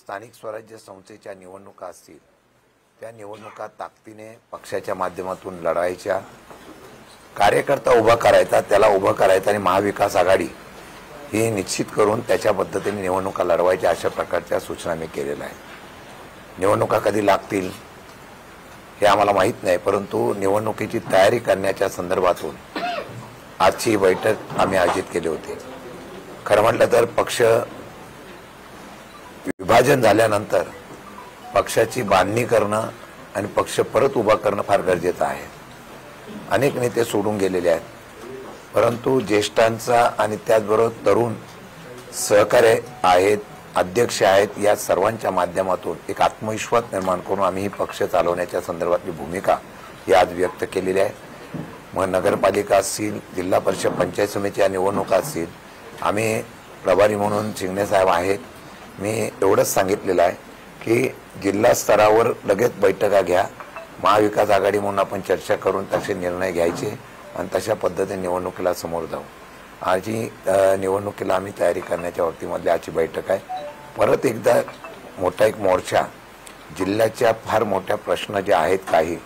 स्थानिक स्वराज्य संस्थेच्या निवडणुका असतील त्या निवडणुका ताकदीने पक्षाच्या माध्यमातून लढवायच्या, कार्यकर्ता उभा करायचा, त्याला उभा करायचा आणि महाविकास आघाडी ही निश्चित करून त्याच्या पद्धतीने निवडणुका लढवायच्या अशा प्रकारच्या सूचना मी केलेल्या आहेत। निवडणुका कधी लागतील हे आम्हाला माहित नाही, परंतु निवडणुकीची तयारी करण्याच्या संदर्भातून आजची बैठक आम्ही आयोजित केली होती। खरं म्हटलं तर पक्ष विभाजन झाल्यानंतर पक्षाची बांधणी करणं आणि पक्ष परत उभा करणं फार गरजेचं आहे। अनेक नेते सोडून गेलेले आहेत, परंतु ज्येष्ठांचा आणि त्याचबरोबर तरुण सहकार्य आहेत, अध्यक्ष आहेत, या सर्वांच्या माध्यमातून एक आत्मविश्वास निर्माण करून आम्ही ही पक्ष चालवण्याच्या संदर्भातली भूमिका ही आज व्यक्त केलेली आहे। मग नगरपालिका असतील, जिल्हा परिषद पंचायत समितीच्या निवडणुका असतील, आम्ही प्रभारी म्हणून चिंगणे साहेब आहेत। मी एवढंच सांगितलेलं आहे की जिल्हा स्तरावर लगेच बैठका घ्या, महाविकास आघाडी म्हणून आपण चर्चा करून तसे निर्णय घ्यायचे आणि तशा पद्धतीने निवडणुकीला समोर जाऊ। आज ही निवडणुकीला आम्ही तयारी करण्याच्या बाबतीमधली आजची बैठक आहे। परत एकदा मोठा एक मोर्चा, जिल्ह्याच्या फार मोठ्या प्रश्न जे आहेत काही,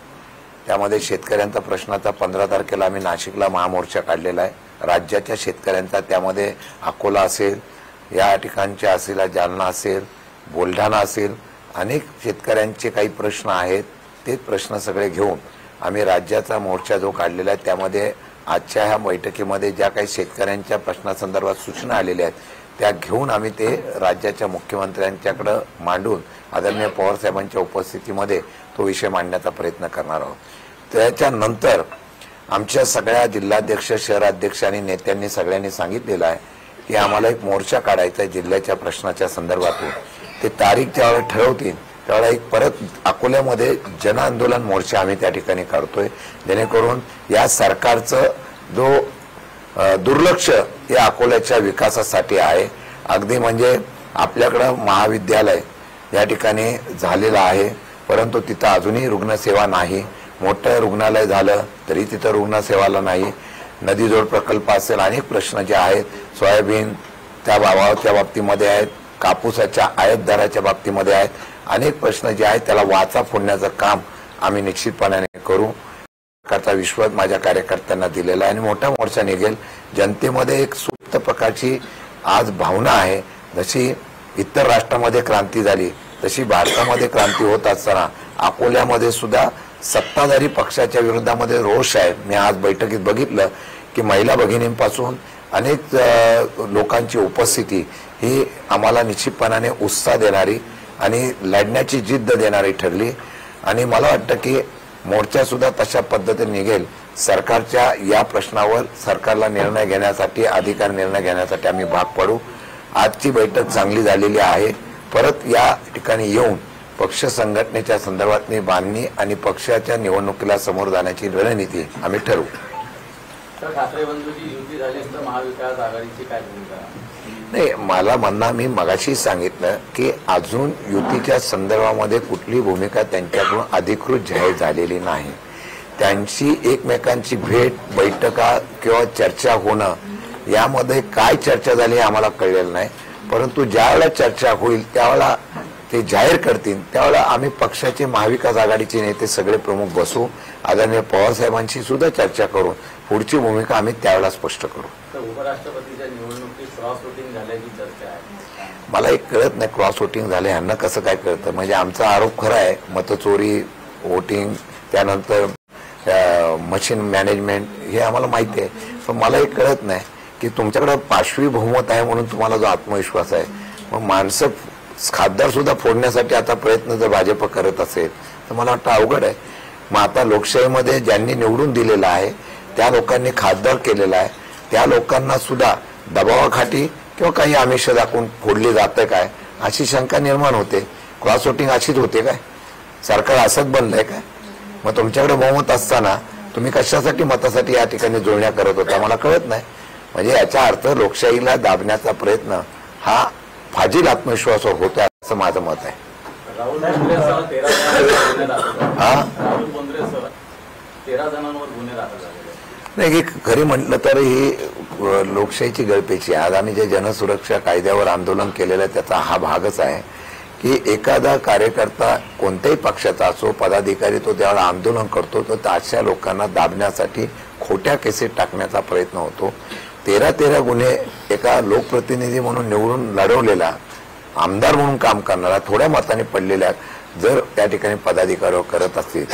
त्यामध्ये शेतकऱ्यांचा प्रश्नाचा 15 तारखेला आम्ही नाशिकला महामोर्चा काढलेला आहे। राज्याच्या शेतकऱ्यांचा त्यामध्ये अकोला असेल, या ठिकाणचे असेल, जालना असेल, बुलढाणा असेल, अनेक शेतकऱ्यांचे काही प्रश्न आहेत, ते प्रश्न सगळे घेऊन आम्ही राज्याचा मोर्चा जो काढलेला आहे, त्यामध्ये आजच्या ह्या बैठकीमध्ये ज्या काही शेतकऱ्यांच्या प्रश्नासंदर्भात सूचना आलेल्या आहेत त्या घेऊन आम्ही ते राज्याच्या मुख्यमंत्र्यांच्याकडे मांडून आदरणीय पवार साहेबांच्या उपस्थितीमध्ये तो विषय मांडण्याचा प्रयत्न करणार आहोत। त्याच्यानंतर आमच्या सगळ्या जिल्हाध्यक्ष, शहराध्यक्ष आणि नेत्यांनी सगळ्यांनी सांगितलेलं आहे की आम्हाला एक मोर्चा काढायचा आहे जिल्ह्याच्या प्रश्नाच्या संदर्भातून। ते तारीख ज्यावेळेला ठरवतील त्यावेळेला एक परत अकोल्यामध्ये जन आंदोलन मोर्चा आम्ही त्या ठिकाणी काढतोय, जेणेकरून या सरकारचं जो दुर्लक्ष या अकोल्याच्या विकासासाठी आहे। अगदी म्हणजे आपल्याकडं महाविद्यालय या ठिकाणी झालेलं आहे, परंतु तिथं अजूनही रुग्णसेवा नाही। मोठं रुग्णालय झालं तरी तिथं रुग्णसेवाला नाही। नदीजोड प्रकल्प असेल, अनेक प्रश्न जे आहेत, सोयाबीन त्या भावाच्या बाबतीमध्ये आहेत, कापूसाच्या आयात दराच्या बाबतीमध्ये आहेत, अनेक प्रश्न जे आहेत त्याला वाचा फोडण्याचं काम आम्ही निश्चितपणाने करू। करता विश्वास माझ्या कार्यकर्त्यांना दिलेला आहे आणि मोठा मोर्चा निघेल। जनतेमध्ये एक सुप्त प्रकारची आज भावना आहे, जशी इतर राष्ट्रामध्ये क्रांती झाली तशी भारतामध्ये क्रांती होत असताना अकोल्यामध्ये सुद्धा सत्ताधारी पक्षाच्या विरोधामध्ये रोष आहे। मी आज बैठकीत बघितलं की महिला भगिनींपासून अनेक लोकांची उपस्थिती ही आम्हाला निश्चितपणाने उत्साह देणारी आणि लढण्याची जिद्द देणारी ठरली आणि मला वाटतं की मोर्चा सुद्धा तशा पद्धतीने निघेल। सरकारच्या या प्रश्नावर सरकारला निर्णय घेण्यासाठी, अधिकार निर्णय घेण्यासाठी आम्ही भाग पडू। आजची बैठक चांगली झालेली आहे। परत या ठिकाणी येऊन पक्ष संघटनेच्या संदर्भातली बांधणी आणि पक्षाच्या निवडणुकीला समोर जाण्याची रणनीती आम्ही ठरवू। ठाकरे बंधूंची युती झाली तर महाविकास आघाडीची काय भूमिका? नाही, मला म्हणणं मी मगाशी सांगितलं की अजून युतीच्या संदर्भामध्ये कुठली भूमिका त्यांच्याकडून अधिकृत जाहीर झालेली नाही। त्यांची एकमेकांची भेट, बैठका किंवा चर्चा होणं यामध्ये काय चर्चा झाली हे आम्हाला कळलेलं नाही, परंतु ज्यावेळेला चर्चा होईल त्यावेळेला ते जाहीर करतील, त्यावेळेला आम्ही पक्षाचे महाविकास आघाडीचे नेते सगळे प्रमुख बसू, आदरणीय पवार साहेबांशी सुद्धा चर्चा करून पुढची भूमिका आम्ही त्यावेळेला स्पष्ट करू। उपराष्ट्रपतीच्या निवडणुकीत क्रॉस वोटिंग झाल्याची चर्चा आहे। मला एक कळत नाही क्रॉस वोटिंग झाले, ह्यांना कसं काय कळतं? म्हणजे आमचा आरोप खरा आहे, मतचोरी, वोटिंग, त्यानंतर मशीन मॅनेजमेंट हे आम्हाला माहिती आहे, पण मला एक कळत नाही की तुमच्याकडे पाशवी बहुमत आहे म्हणून तुम्हाला जो आत्मविश्वास आहे, मग माणसं खासदार सुद्धा फोडण्यासाठी आता प्रयत्न जर भाजप करत असेल तर मला वाटतं अवघड आहे। मग आता लोकशाहीमध्ये ज्यांनी निवडून दिलेलं आहे त्या लोकांनी खासदार केलेला आहे, त्या लोकांना सुद्धा दबावाखाटी किंवा काही आमिष दाखवून फोडली जाते काय अशी शंका निर्माण होते। क्रॉस वोटिंग अशीच होते काय? सरकार असंच बनलंय काय? मग तुमच्याकडे बहुमत असताना तुम्ही कशासाठी मतासाठी या ठिकाणी जुळण्या करत होता मला कळत नाही। म्हणजे याचा अर्थ लोकशाहीला दाबण्याचा प्रयत्न हा फाजील आत्मविश्वासावर होतोय असं माझं मत आहे। राहुल बोंद्रेसह 13 जणांवर गुन्हे दाखल झाले नाही, खरी म्हटलं तर ही लोकशाहीची गळपेची। आज आम्ही जे जनसुरक्षा कायद्यावर आंदोलन केलेलं आहे त्याचा हा भागच आहे की एखादा कार्यकर्ता कोणत्याही पक्षाचा असो, पदाधिकारी, तो ज्यावेळेला आंदोलन करतो तर अशा लोकांना दाबण्यासाठी खोट्या केसेस टाकण्याचा प्रयत्न होतो. 13 गुन्हे एका लोकप्रतिनिधी म्हणून निवडून लढवलेला, आमदार म्हणून काम करणारा, थोड्या मताने पडलेल्या जर त्या ठिकाणी पदाधिकारी करत असतील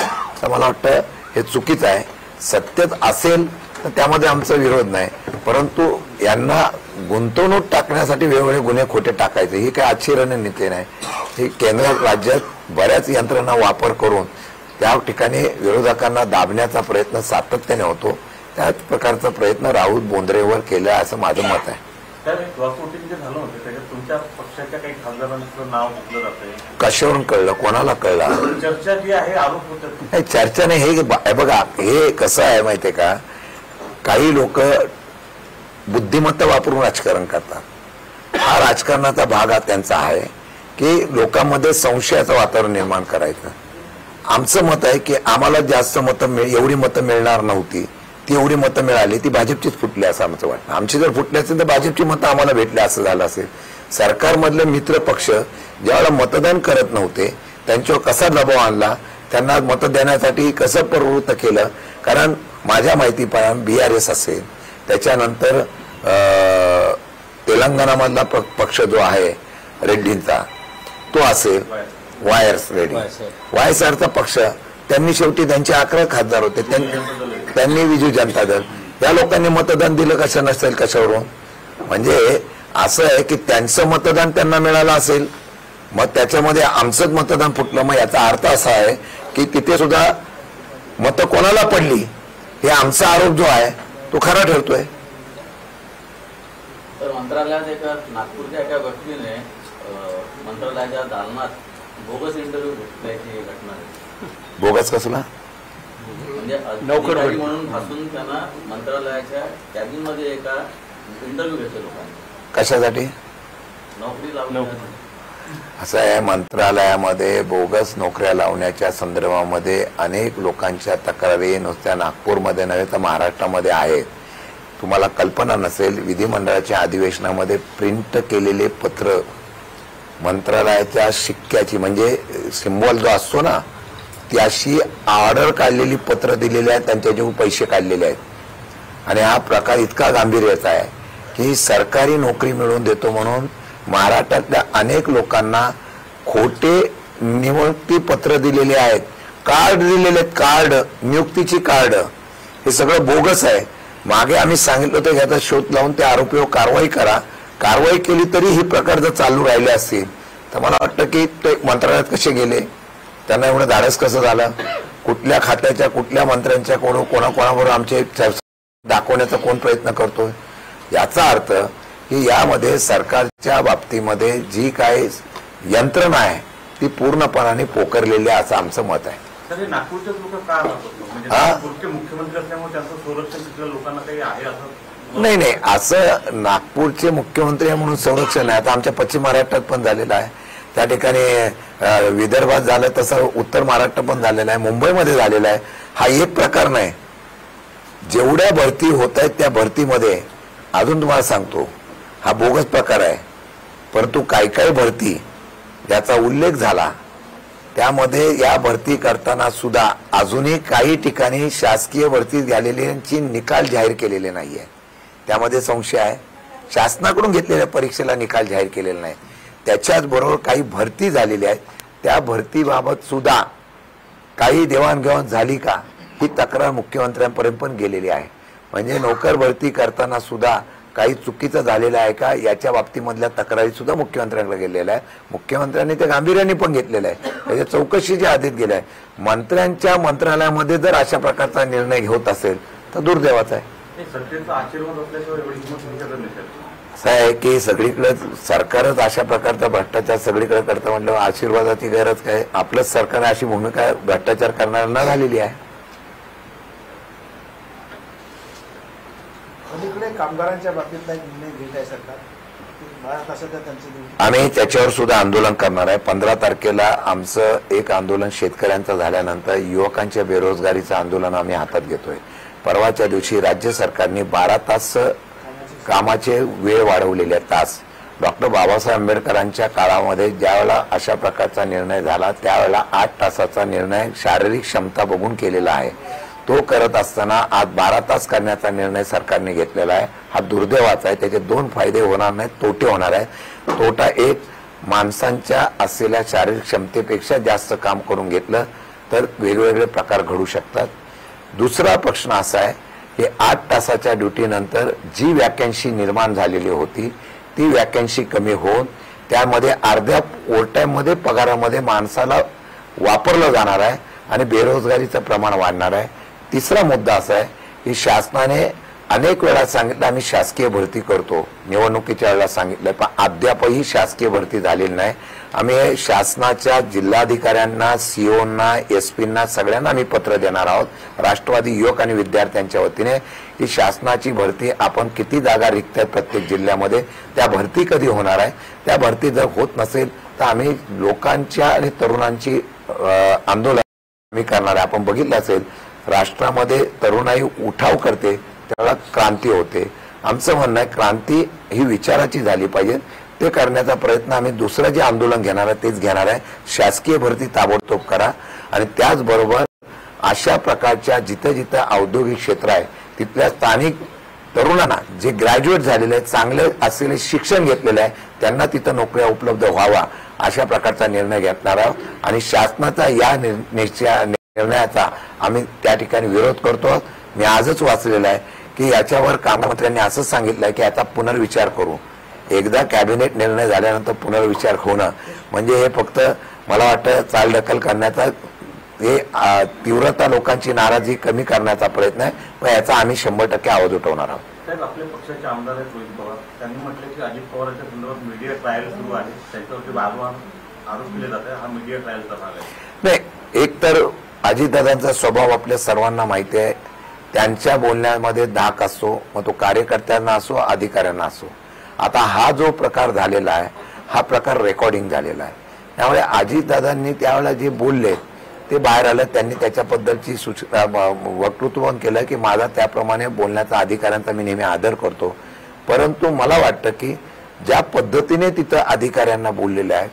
तर मला वाटतं हे चुकीचं आहे. सत्यच असेल तर त्यामध्ये आमचा विरोध नाही, परंतु यांना गुंतवणूक टाकण्यासाठी वेगवेगळे गुन्हे खोटे टाकायचे ही काही आजची रणनीती नाही. ही केंद्र राज्यात बऱ्याच यंत्रणा वापर करून त्या ठिकाणी विरोधकांना दाबण्याचा प्रयत्न सातत्याने होतो. त्याच प्रकारचा प्रयत्न राहुल बोंद्रेवर केला असं माझं मत आहे. तुमच्या पक्षाच्या काही खासदारांचं नाव घेतलं जातंय, कशावरून कळलं, कोणाला कळलं? चर्चा जी आहे, आरोप होतात. नाही, चर्चा नाही. हे बघा, हे कसं आहे माहितीये का, काही लोक बुद्धिमत्ता वापरून राजकारण करतात. हा राजकारणाचा भाग हा त्यांचा आहे की लोकांमध्ये संशयाचं वातावरण निर्माण करायचं. आमचं मत आहे की आम्हाला जास्त मतं एवढी मतं मिळणार नव्हती, ती एवढी मतं मिळाली, ती भाजपचीच फुटली असं आमचं वाटतं. आमची जर फुटली असेल तर भाजपची मतं आम्हाला भेटली असं झालं असेल. सरकारमधले मित्र पक्ष ज्यावेळेला मतदान करत नव्हते त्यांच्यावर कसा दबाव आणला, त्यांना मतं देण्यासाठी कसं प्रवृत्त केलं. कारण माझ्या माहितीप्रमाणे BRS असेल, त्याच्यानंतर तेलंगणामधला पक्ष जो आहे रेड्डींचा तो असेल, वायएसआरचा पक्ष, त्यांनी शेवटी त्यांचे 11 खासदार होते, त्यांनी विजू जनता दल, या लोकांनी मतदान दिलं कशा नसेल, कशावरून? म्हणजे असं आहे की त्यांचं मतदान त्यांना मिळालं असेल, मग त्याच्यामध्ये आमचंच मतदान फुटलं. मग याचा अर्थ असा आहे की तिथे सुद्धा मतं कोणाला पडली हे आमचा आरोप जो आहे तो खरा ठरतोय. तर मंत्रालयात एका नागपूरच्या एका व्यक्तीने मंत्रालयाच्या दालनात बोगस इंटरव्ह्यू घेतल्याची घटना आहे. बोगस कसला? म्हणजे अधिकारी म्हणून भासून त्यांना मंत्रालयाच्या कॅबिन मध्ये एका इंटरव्ह्यू घेतले लोकांनी. कशासाठी? नोकरी लावण्यासाठी. असं आहे, मंत्रालयामध्ये बोगस नोकऱ्या लावण्याच्या संदर्भामध्ये अनेक लोकांच्या तक्रारी नुसत्या नागपूरमध्ये नव्हे तर महाराष्ट्रामध्ये आहेत. तुम्हाला कल्पना नसेल, विधिमंडळाच्या अधिवेशनामध्ये प्रिंट केलेले पत्र मंत्रालयाच्या शिक्क्याची, म्हणजे सिम्बॉल जो असतो ना, ती अशी ऑर्डर काढलेली पत्र दिलेली आहेत, त्यांच्याकडून पैसे काढलेले आहेत. आणि हा प्रकार इतका गांभीर्याचा आहे की सरकारी नोकरी मिळवून देतो म्हणून महाराष्ट्रातल्या अनेक लोकांना खोटे नियुक्ती पत्र दिलेले आहेत, कार्ड दिलेले आहेत, कार्ड, नियुक्तीची कार्ड, हे सगळं बोगस आहे. मागे आम्ही सांगितलं होतं याचा शोध लावून त्या आरोपीवर कारवाई करा. कारवाई केली तरी ही प्रकार जर चालू राहिले असतील तर मला वाटतं की ते मंत्रालयात कसे गेले, त्यांना एवढं धाडस कसं झालं, कुठल्या खात्याच्या कुठल्या मंत्र्यांच्या कोणाबरोबर आमचे दाखवण्याचा कोण प्रयत्न करतोय. याचा अर्थ की यामध्ये सरकारच्या बाबतीमध्ये जी काही यंत्रणा आहे ती पूर्णपणाने पोखरलेली आहे असं आमचं मत आहे. नागपूरचे लोक का मुख्यमंत्री असल्यामुळे त्यांचं संरक्षण तिथल्या लोकांना काही आहे असं? नाही, असं नागपूरचे मुख्यमंत्री आहे म्हणून संरक्षण आहे. आता आमच्या पश्चिम महाराष्ट्रात पण झालेलं आहे, त्या ठिकाणी विदर्भात झालं तसं उत्तर महाराष्ट्र पण झालेलं आहे, मुंबईमध्ये झालेला आहे. हा एक प्रकार नाही. जेवढ्या भरती होत आहेत त्या भरतीमध्ये अजून तुम्हाला सांगतो हा बोगस प्रकार आहे. परंतु काही भरती याचा उल्लेख झाला त्यामध्ये या भरती करताना सुद्धा अजूनही काही ठिकाणी शासकीय भरती झालेल्यांची निकाल जाहीर केलेले नाहीये. त्यामध्ये संशय आहे. शासनाकडून घेतलेल्या परीक्षेला निकाल जाहीर केलेला नाही. त्याच्याच बरोबर काही भरती झालेली आहे, त्या भरतीबाबत सुद्धा काही देवाणघेवाण झाली का ही तक्रार मुख्यमंत्र्यांपर्यंत पण गेलेली आहे. म्हणजे नोकर भरती करताना सुद्धा काही चुकीचं झालेलं आहे का याच्या बाबतीमधल्या तक्रारी सुद्धा मुख्यमंत्र्यांकडे गेलेल्या आहे. मुख्यमंत्र्यांनी ते गांभीर्याने पण घेतलेलं आहे, त्याच्या चौकशीच्या आधीच गेल्या आहे. मंत्र्यांच्या मंत्रालयामध्ये जर अशा प्रकारचा निर्णय होत असेल तर दुर्दैवाचा आहे. असं आहे की सगळीकडे सरकारच अशा प्रकारचा भ्रष्टाचार सगळीकडे करतं म्हटलं आशीर्वादाची गरज काय? आपलंच सरकार अशी भूमिका भ्रष्टाचार करणाऱ्यांना झालेली आहे. कामगारांच्या बाबतीत निर्णय घेत आहे सरकार, आम्ही त्याच्यावर सुद्धा आंदोलन करणार आहे. 15 तारखेला आमचं एक आंदोलन शेतकऱ्यांचं झाल्यानंतर युवकांच्या बेरोजगारीचं आंदोलन आम्ही हातात घेतोय. परवाच्या दिवशी राज्य सरकारने 12 तास कामाचे वेळ वाढवलेले तास डॉक्टर बाबासाहेब आंबेडकरांच्या काळामध्ये ज्यावेळेला अशा प्रकारचा निर्णय झाला त्यावेळेला 8 तासाचा निर्णय शारीरिक क्षमता बघून केलेला आहे. तो करत असताना आज 12 तास करण्याचा निर्णय सरकारने घेतलेला आहे. हा दुर्दैवाचा आहे. त्याचे 2 फायदे होणार नाहीत, तोटे होणार आहेत. तोटा एक, माणसांच्या असलेल्या शारीरिक क्षमतेपेक्षा जास्त काम करून घेतलं तर वेगवेगळे प्रकार घडू शकतात. दुसरा प्रश्न असा आहे की 8 तासाच्या ड्युटीनंतर जी वॅकन्सी निर्माण झालेली होती ती वॅकन्सी कमी होऊन त्यामध्ये अर्ध्या ओव्हरटाईममध्ये पगारामध्ये माणसाला वापरलं जाणार आहे आणि बेरोजगारीचं प्रमाण वाढणार आहे. तिसरा मुद्दा असा आहे की शासनाने अनेक वेळा सांगितलं आम्ही शासकीय भरती करतो, निवडणुकीच्या वेळेला सांगितलं, पण अद्यापही शासकीय भरती झालेली नाही. आम्ही शासनाच्या जिल्हाधिकाऱ्यांना, सीओना, एसपींना सगळ्यांना आम्ही पत्र देणार आहोत राष्ट्रवादी युवक आणि विद्यार्थ्यांच्या वतीने की शासनाची भरती आपण किती जागा रिक्त आहेत प्रत्येक जिल्ह्यामध्ये, त्या भरती कधी होणार आहे. त्या भरती जर होत नसेल तर आम्ही लोकांच्या आणि तरुणांची आंदोलन आम्ही करणार आहे. आपण बघितलं असेल राष्ट्रामध्ये तरुणाई उठाव करते त्यावेळेला क्रांती होते. आमचं म्हणणं आहे क्रांती ही विचाराची झाली पाहिजे. ते करण्याचा प्रयत्न आम्ही दुसरं जे आंदोलन घेणार आहे तेच घेणार आहे. शासकीय भरती ताबडतोब करा आणि त्याचबरोबर अशा प्रकारच्या जिथे जिथे औद्योगिक क्षेत्र आहे तिथल्या स्थानिक तरुणांना जे ग्रॅज्युएट झालेले आहेत, चांगले असलेले शिक्षण घेतलेले आहे, त्यांना तिथं नोकऱ्या उपलब्ध व्हावा अशा प्रकारचा निर्णय घेतणार आहोत. आणि शासनाचा या निर्णयाचा आम्ही त्या ठिकाणी विरोध करतो. मी आजच वाचलेलं आहे की याच्यावर काममंत्र्यांनी असं सांगितलं की आता पुनर्विचार करू. एकदा कॅबिनेट निर्णय झाल्यानंतर पुनर्विचार होणं म्हणजे हे फक्त मला वाटतं चालढकल करण्याचा, हे तीव्रता लोकांची नाराजी कमी करण्याचा प्रयत्न आहे. पण याचा आम्ही 100% आवाज उठवणार आहोत. साहेब, आपल्या पक्षाचे आमदार आहेत रोहित पवार, त्यांनी म्हटलं की अजित पवारांच्या संदर्भात मीडिया ट्रायल सुरू आहे, त्यांच्यावरती वारंवार आरोप केले जात आहे. हा मीडिया ट्रायल करणार आहे. नाही, एक तर अजितदादांचा स्वभाव आपल्या सर्वांना माहिती आहे. त्यांच्या बोलण्यामध्ये धाक असतो, मग तो कार्यकर्त्यांना असो अधिकाऱ्यांना असो. आता हा जो प्रकार झालेला आहे हा प्रकार रेकॉर्डिंग झालेला आहे. त्यामुळे अजितदादांनी त्यावेळेला जे बोलले ते बाहेर आलं. त्यांनी त्याच्याबद्दलची वक्तृत्व केलं की माझा त्याप्रमाणे बोलण्याचा अधिकाऱ्यांचा मी नेहमी आदर करतो. परंतु मला वाटतं की ज्या पद्धतीने तिथं अधिकाऱ्यांना बोललेलं आहे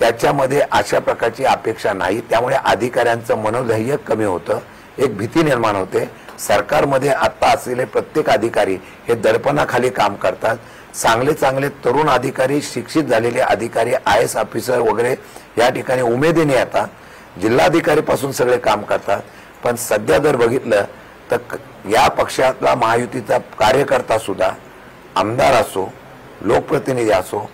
त्याच्यामध्ये अशा प्रकारची अपेक्षा नाही. त्यामुळे अधिकाऱ्यांचं मनोधैर्य कमी होतं, एक भीती निर्माण होते. सरकारमध्ये आता असलेले प्रत्येक अधिकारी हे दडपणाखाली काम करतात. चांगले चांगले तरुण अधिकारी, शिक्षित झालेले अधिकारी, IAS ऑफिसर वगैरे या ठिकाणी उमेदीने येतात. जिल्हाधिकारी पासून सगळे काम करतात. पण सध्या जर बघितलं तर या पक्षातला महायुतीचा कार्यकर्ता सुद्धा, आमदार असो, लोकप्रतिनिधी असो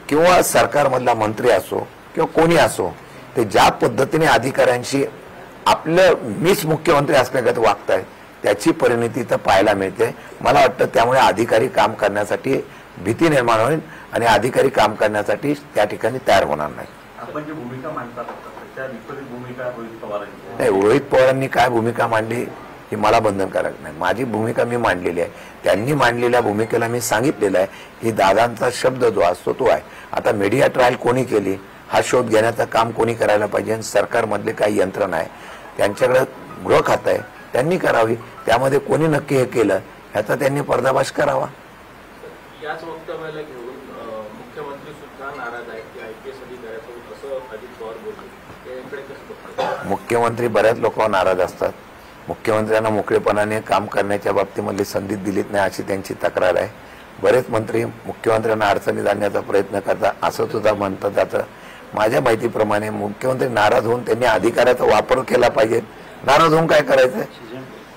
किंवा सरकारमधला मंत्री असो किंवा कोणी असो, ते ज्या पद्धतीने अधिकाऱ्यांशी आपलं मीच मुख्यमंत्री असल्यागत वागतायत त्याची परिणती तर पाहायला मिळते. मला वाटतं त्यामुळे अधिकारी काम करण्यासाठी भीती निर्माण होईल आणि अधिकारी काम करण्यासाठी त्या ठिकाणी तयार होणार नाही. आपण जी भूमिका मांडतात त्या विपरीत भूमिका रोहित पवारांची नाही. रोहित पवारांनी काय भूमिका मांडली ही मला बंधनकारक नाही. माझी भूमिका मी मांडलेली आहे. त्यांनी मांडलेल्या भूमिकेला मी सांगितलेलं आहे की दादांचा शब्द जो असतो तो आहे. आता मीडिया ट्रायल कोणी केली हा शोध घेण्याचं काम कोणी करायला पाहिजे. सरकारमधले काही यंत्रणा आहे त्यांच्याकडे गृह खातं आहे, त्यांनी करावी. त्यामध्ये कोणी नक्की हे केलं ह्याचा त्यांनी पर्दाफाश करावा. याच वक्तव्याला घेऊन मुख्यमंत्री सुद्धा नाराज आहेत की IPS अधिकाऱ्यासोबत असं अजित पवार बोलले. याकडे कसं बघतात? मुख्यमंत्री बऱ्याच लोकांवर नाराज असतात. मुख्यमंत्र्यांना मोकळेपणाने काम करण्याच्या बाबतीमधली संधी दिलीच नाही अशी त्यांची तक्रार आहे. बरेच मंत्री मुख्यमंत्र्यांना अडचणीत आणण्याचा प्रयत्न करतात असं सुद्धा म्हणतात जातं. माझ्या माहितीप्रमाणे मुख्यमंत्री नाराज होऊन त्यांनी अधिकाराचा वापर केला पाहिजे. नाराज होऊन काय करायचं?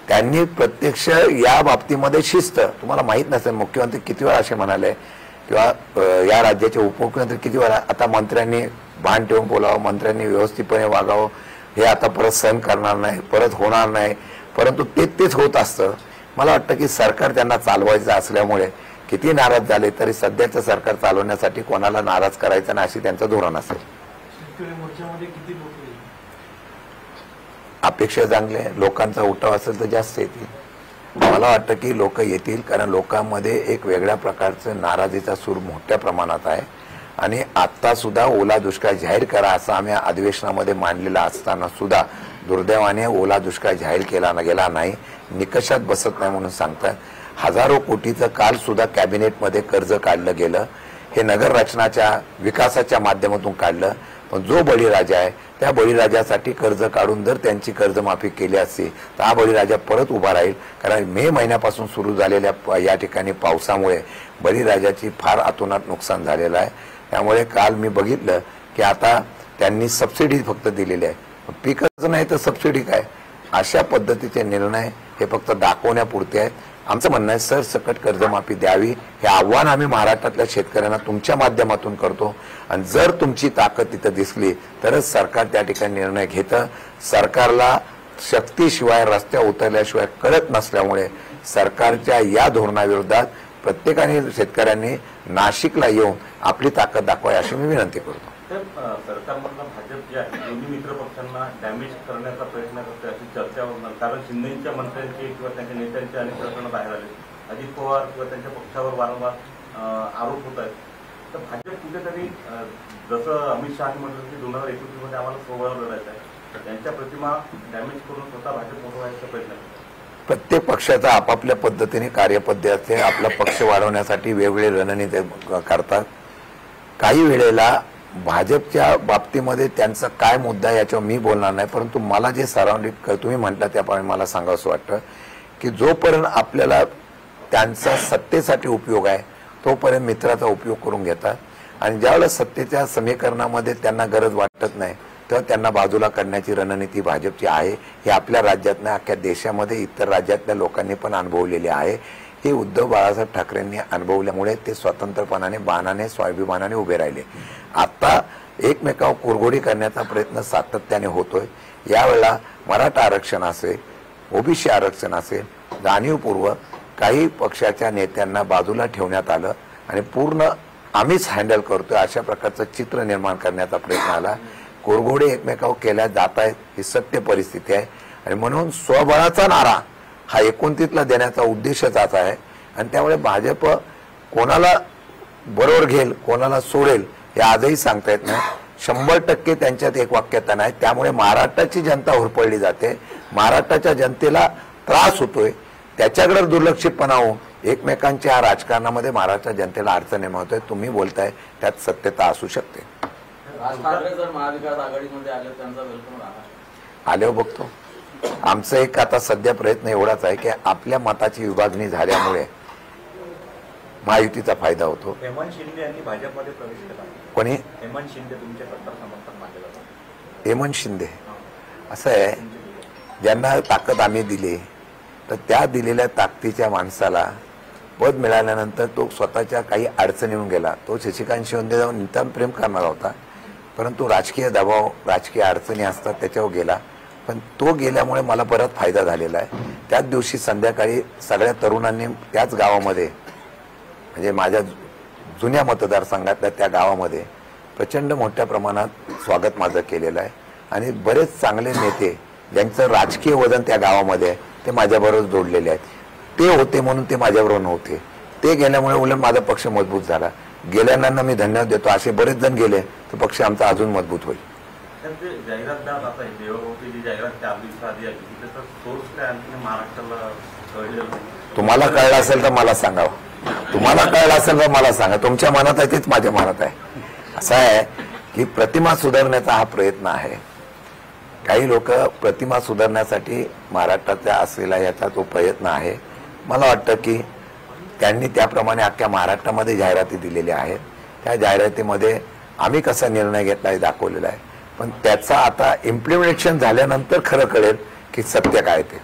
त्यांनी प्रत्यक्ष या बाबतीमध्ये शिस्त, तुम्हाला माहित नसेल मुख्यमंत्री किती वेळा असे म्हणाले किंवा या राज्याचे उपमुख्यमंत्री किती वेळा, आता मंत्र्यांनी भान ठेवून बोलावं, मंत्र्यांनी व्यवस्थितपणे वागावं, हे आता परत सहन करणार नाही, परत होणार नाही. परंतु तेच होत असतं. मला वाटतं की सरकार त्यांना चालवायचं असल्यामुळे किती नाराज झाले तरी सध्याचं सरकार चालवण्यासाठी कोणाला नाराज करायचं नाही अशी त्यांचं धोरण असेल. अपेक्षा चांगले, लोकांचा उठाव असेल तर जास्त येतील. मला वाटतं की लोक येतील कारण लोकांमध्ये एक वेगळ्या प्रकारचं नाराजीचा सूर मोठ्या प्रमाणात आहे. आणि आता सुद्धा ओला दुष्काळ जाहीर करा असं आम्ही अधिवेशनामध्ये मांडलेला असताना सुद्धा दुर्दैवाने ओला दुष्काळ जाहीर केला गेला नाही, निकषात बसत नाही म्हणून सांगतात. हजारो कोटीचं काल सुद्धा कॅबिनेटमध्ये कर्ज काढलं गेलं. हे नगर रचनाच्या विकासाच्या माध्यमातून काढलं, पण जो बळीराजा आहे त्या बळीराजासाठी कर्ज काढून जर त्यांची कर्जमाफी केली असती तर हा बळीराजा परत उभा राहील. कारण मे महिन्यापासून सुरू झालेल्या या ठिकाणी पावसामुळे बळीराजाची फार अतोनात नुकसान झालेलं आहे. त्यामुळे काल मी बघितलं की आता त्यांनी सबसिडी फक्त दिलेली आहे, पिकच नाही तर सबसिडी काय, अशा पद्धतीचे निर्णय हे फक्त दाखवण्यापुरते आहेत. आमचं म्हणणं आहे सरसकट कर्जमाफी द्यावी, हे आव्हान आम्ही महाराष्ट्रातल्या शेतकऱ्यांना तुमच्या माध्यमातून करतो. आणि जर तुमची ताकद तिथं दिसली तरच सरकार त्या ठिकाणी निर्णय घेतं. सरकारला शक्तीशिवाय रस्त्यावर उतरल्याशिवाय कळत नसल्यामुळे सरकारच्या या धोरणाविरोधात प्रत्येकाने शेतकऱ्यांनी नाशिकला येऊन आपली ताकद दाखवावी अशी मी विनंती करतो. सरकारमधला भाजप जे आहे दोन्ही मित्र पक्षांना डॅमेज करण्याचा प्रयत्न करते अशी चर्चा होणार, कारण शिंदेच्या मंत्र्यांचे किंवा त्यांच्या नेत्यांचे अनेक प्रकरणं बाहेर आले, अजित पवार किंवा त्यांच्या पक्षावर वारंवार आरोप होत आहेत. तर भाजप कुठेतरी जसं अमित शहानी म्हटलं की 2021 मध्ये आम्हाला सोबळावर लढायचं आहे, त्यांच्या प्रतिमा डॅमेज करून स्वतः भाजप मोठं व्हायचा प्रयत्न करतो. प्रत्येक पक्षाचा आपापल्या पद्धतीने कार्यपद्धती आपला पक्ष वाढवण्यासाठी वेगवेगळे रणनीती करतात. काही वेळेला भाजपच्या बाबतीमध्ये त्यांचा काय मुद्दा याच्यावर मी बोलणार नाही, परंतु मला जे सराउंडिंग तुम्ही म्हटलं त्याप्रमाणे मला सांगावंसं वाटतं की जोपर्यंत आपल्याला त्यांचा सत्तेसाठी उपयोग आहे तोपर्यंत मित्राचा उपयोग करून घेतात. आणि ज्यावेळेस सत्तेच्या समीकरणामध्ये त्यांना गरज वाटत नाही तेव्हा त्यांना बाजूला करण्याची रणनीती भाजपची आहे. हे आपल्या राज्यात नाही, अख्ख्या देशामध्ये इतर राज्यातल्या लोकांनी पण अनुभवलेले आहे. हे उद्धव बाळासाहेब ठाकरेंनी अनुभवल्यामुळे ते स्वतंत्रपणाने बाणाने स्वाभिमानाने उभे राहिले. आता एकमेकावर कुरघोडी करण्याचा प्रयत्न सातत्याने होतोय. यावेळेला मराठा आरक्षण असेल, ओबीसी आरक्षण असेल, जाणीवपूर्वक काही पक्षाच्या नेत्यांना बाजूला ठेवण्यात आलं आणि पूर्ण आम्हीच हँडल करतोय अशा प्रकारचं चित्र निर्माण करण्याचा प्रयत्न आला. कुरघोडी एकमेकावर केल्या जात आहेत, ही सत्य परिस्थिती आहे. आणि म्हणून स्वबळाचा नारा हा 29ला देण्याचा उद्देशच असा आहे. आणि त्यामुळे भाजप कोणाला बरोबर घेईल कोणाला सोडेल हे आजही सांगता येत नाही. 100% त्यांच्यात एक वाक्यता नाही. त्यामुळे महाराष्ट्राची जनता होरपळली जाते, महाराष्ट्राच्या जनतेला त्रास होतोय, त्याच्याकडे दुर्लक्षितपणा होऊन एकमेकांच्या राजकारणामध्ये महाराष्ट्राच्या जनतेला अडचण निर्माण होतोय. तुम्ही बोलताय त्यात सत्यता असू शकते. राज ठाकरे जर महाविकास आघाडीमध्ये आले त्यांचा वेलकम राहणार आल्यावर बघतो. आमचं एक आता सध्या प्रयत्न एवढाच आहे की आपल्या मताची विभागणी झाल्यामुळे महायुतीचा फायदा होतो. हेमंत शिंदे यांनी भाजपमध्ये प्रवेश केला. कोणी? हेमंत शिंदे तुमचे कट्टर समर्थक मानले जातात. हेमंत शिंदे असं आहे, ज्यांना ताकद आम्ही दिली तर त्या दिलेल्या ताकदीच्या माणसाला पद मिळाल्यानंतर तो स्वतःच्या काही अडचणी येऊन गेला. तो शशिकांत शिंदे जाऊन नितांत प्रेम करणारा होता, परंतु राजकीय दबाव राजकीय अडचणी असतात त्याच्यावर गेला. पण तो गेल्यामुळे मला परत फायदा झालेला आहे. त्याच दिवशी संध्याकाळी सगळ्या तरुणांनी त्याच गावामध्ये म्हणजे माझ्या जुन्या मतदारसंघातल्या त्या गावामध्ये प्रचंड मोठ्या प्रमाणात स्वागत माझं केलेलं आहे. आणि बरेच चांगले नेते ज्यांचं राजकीय वजन त्या गावामध्ये आहे ते माझ्याबरोबर जोडलेले आहेत. ते होते म्हणून ते माझ्याबरोबर नव्हते. ते गेल्यामुळे उलट माझा पक्ष मजबूत झाला. गेल्यानंतर मी धन्यवाद देतो. असे बरेच जण गेले तर पक्ष आमचा अजून मजबूत होईल. जाहिरातदार आता देवभाऊची जी जाहिरात 4 दिवसाआधी आली त्याचा सोर्स काय आणखी महाराष्ट्राला कळलेलं नाही. तुम्हाला कळलं असेल तर मला सांगावं. तुम्हाला कळलं असेल तर मला सांगा. तुमच्या मनात आहे तेच माझ्या मनात आहे. असं आहे की प्रतिमा सुधारण्याचा हा प्रयत्न आहे. काही लोक प्रतिमा सुधारण्यासाठी महाराष्ट्रातल्या असलेला याचा तो प्रयत्न आहे. मला वाटतं की त्यांनी त्याप्रमाणे अख्ख्या महाराष्ट्रामध्ये जाहिराती दिलेल्या आहेत. त्या जाहिरातीमध्ये आम्ही कसा निर्णय घेतला हे दाखवलेला आहे. पण त्याचा आता इम्प्लिमेंटेशन झाल्यानंतर खरं कळेल की सत्य काय ते.